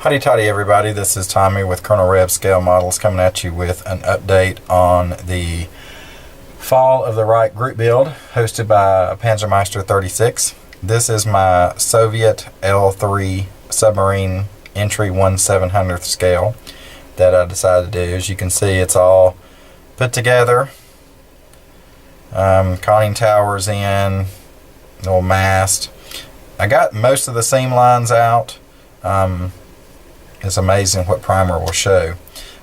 Howdy toddy everybody, this is Tommy with Colonel Rev Scale Models coming at you with an update on the Fall of the Reich group build hosted by Panzermeister36. This is my Soviet L3 submarine entry 1/700th scale that I decided to do. As you can see, it's all put together. Conning towers in, little mast. I got most of the seam lines out. It's amazing what primer will show.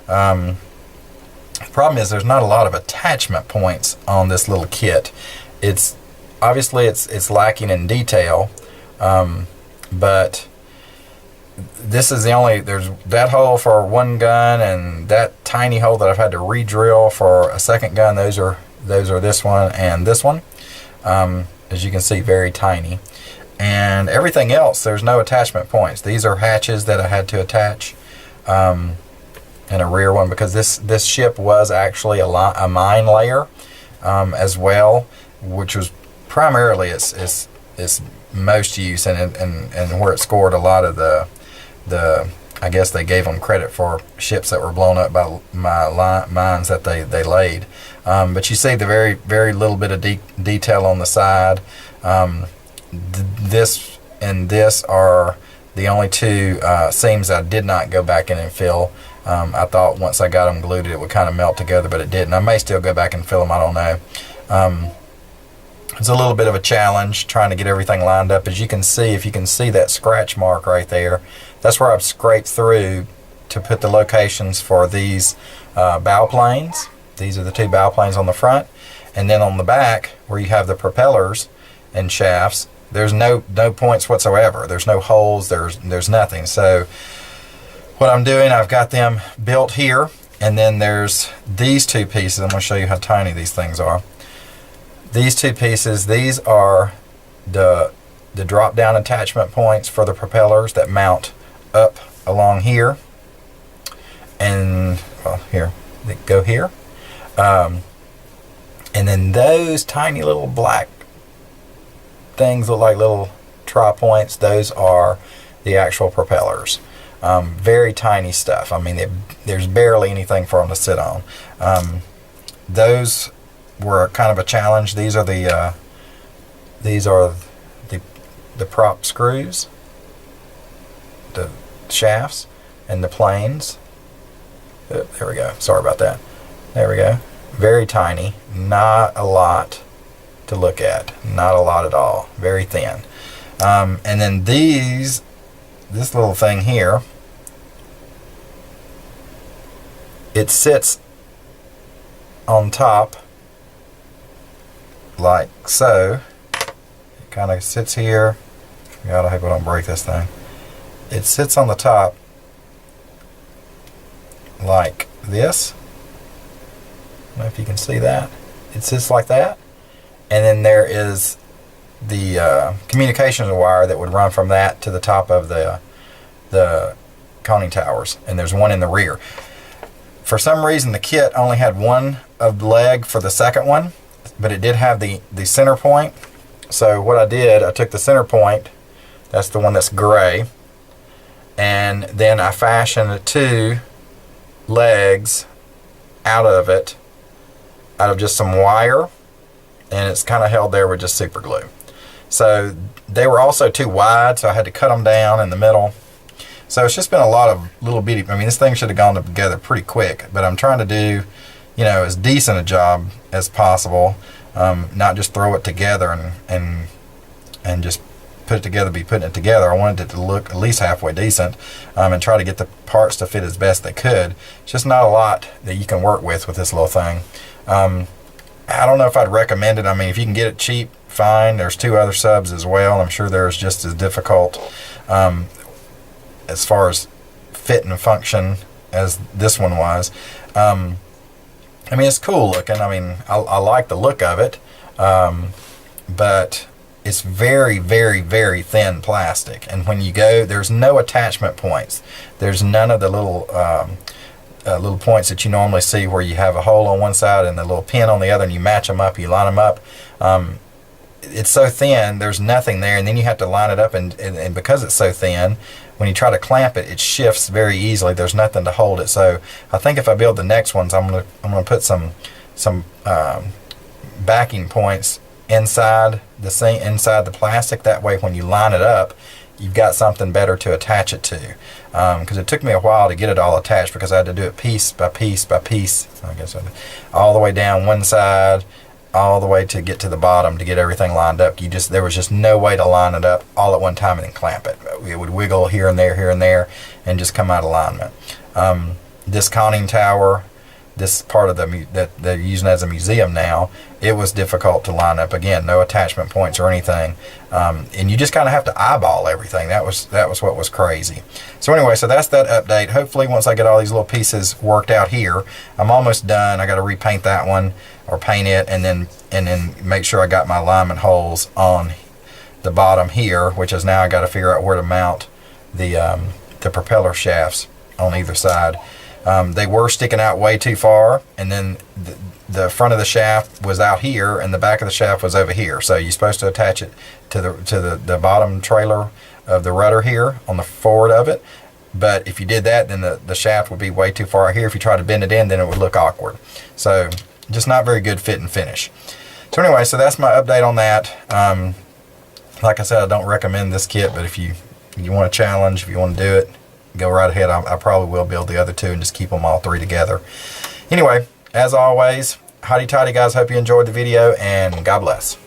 The problem is there's not a lot of attachment points on this little kit. It's obviously it's lacking in detail, but this is the only, there's that hole for one gun and that tiny hole that I've had to re-drill for a second gun. Those are this one and this one. As you can see, very tiny. And everything else, there's no attachment points. These are hatches that I had to attach, and a rear one, because this ship was actually a mine layer as well, which was primarily its most use and where it scored a lot of the I guess they gave them credit for ships that were blown up by mines that they laid. But you see the very little bit of detail on the side. This and this are the only two seams I did not go back in and fill. I thought once I got them glued it would kind of melt together, but it didn't. I may still go back and fill them, I don't know. It's a little bit of a challenge trying to get everything lined up. As you can see, if you can see that scratch mark right there, that's where I've scraped through to put the locations for these bow planes. These are the two bow planes on the front, and then on the back where you have the propellers and shafts, there's no points whatsoever. There's no holes, there's nothing. So what I'm doing, I've got them built here, and then there's these two pieces. I'm going to show you how tiny these things are. These two pieces, these are the drop down attachment points for the propellers that mount up along here, and well, here they go here, and then those tiny little black things look like little tri-points. Those are the actual propellers. Very tiny stuff. I mean, there's barely anything for them to sit on. Those were kind of a challenge. These are the prop screws, the shafts, and the planes. Oh, there we go. Sorry about that. There we go. Very tiny. Not a lot to look at, not a lot at all, very thin. And then this little thing here, it sits on top like so. It kind of sits here. God, I hope I don't break this thing. It sits on the top like this. I don't know if you can see that. It sits like that. And then there is the communications wire that would run from that to the top of the conning towers, and there's one in the rear. For some reason the kit only had one of the leg for the second one, but it did have the center point. So what I did, I took the center point, that's the one that's gray, and then I fashioned two legs out of it, out of just some wire, and it's kind of held there with just super glue. So they were also too wide, so I had to cut them down in the middle. So it's just been a lot of little bitty, I mean, this thing should have gone together pretty quick, but I'm trying to do, you know, as decent a job as possible, not just throw it together and just put it together, be putting it together. I wanted it to look at least halfway decent, and try to get the parts to fit as best they could. It's just not a lot that you can work with this little thing. I don't know if I'd recommend it. I mean, if you can get it cheap, fine. There's two other subs as well. I'm sure they're just as difficult as far as fit and function as this one was. I mean, it's cool looking. I mean, I like the look of it, but it's very, very, very thin plastic. And when you go, there's no attachment points. There's none of the little points that you normally see where you have a hole on one side and a little pin on the other, and you match them up, you line them up. It's so thin, there's nothing there, and then you have to line it up, and because it's so thin, when you try to clamp it, it shifts very easily. There's nothing to hold it. So I think if I build the next ones, I'm gonna put some backing points inside the plastic. That way, when you line it up, you've got something better to attach it to. Because it took me a while to get it all attached, because I had to do it piece by piece by piece. I guess all the way down one side, all the way to get to the bottom to get everything lined up. There was just no way to line it up all at one time and then clamp it. It would wiggle here and there, and just come out of alignment. This conning tower, this part of that they're using as a museum now, it was difficult to line up. Again, no attachment points or anything, and you just kind of have to eyeball everything. That was what was crazy. So anyway, so that's that update. Hopefully, once I get all these little pieces worked out here, I'm almost done. I got to repaint that one, or paint it, and then make sure I got my alignment holes on the bottom here, which is now I got to figure out where to mount the propeller shafts on either side. They were sticking out way too far, and then the front of the shaft was out here, and the back of the shaft was over here. So you're supposed to attach it to the bottom trailer of the rudder here on the forward of it. But if you did that, then the shaft would be way too far here. If you try to bend it in, then it would look awkward. So just not very good fit and finish. So anyway, so that's my update on that. Like I said, I don't recommend this kit, but if you want a challenge, if you want to do it, go right ahead. I probably will build the other two and just keep them all three together. Anyway, as always, howdy-toddy guys, hope you enjoyed the video, and God bless.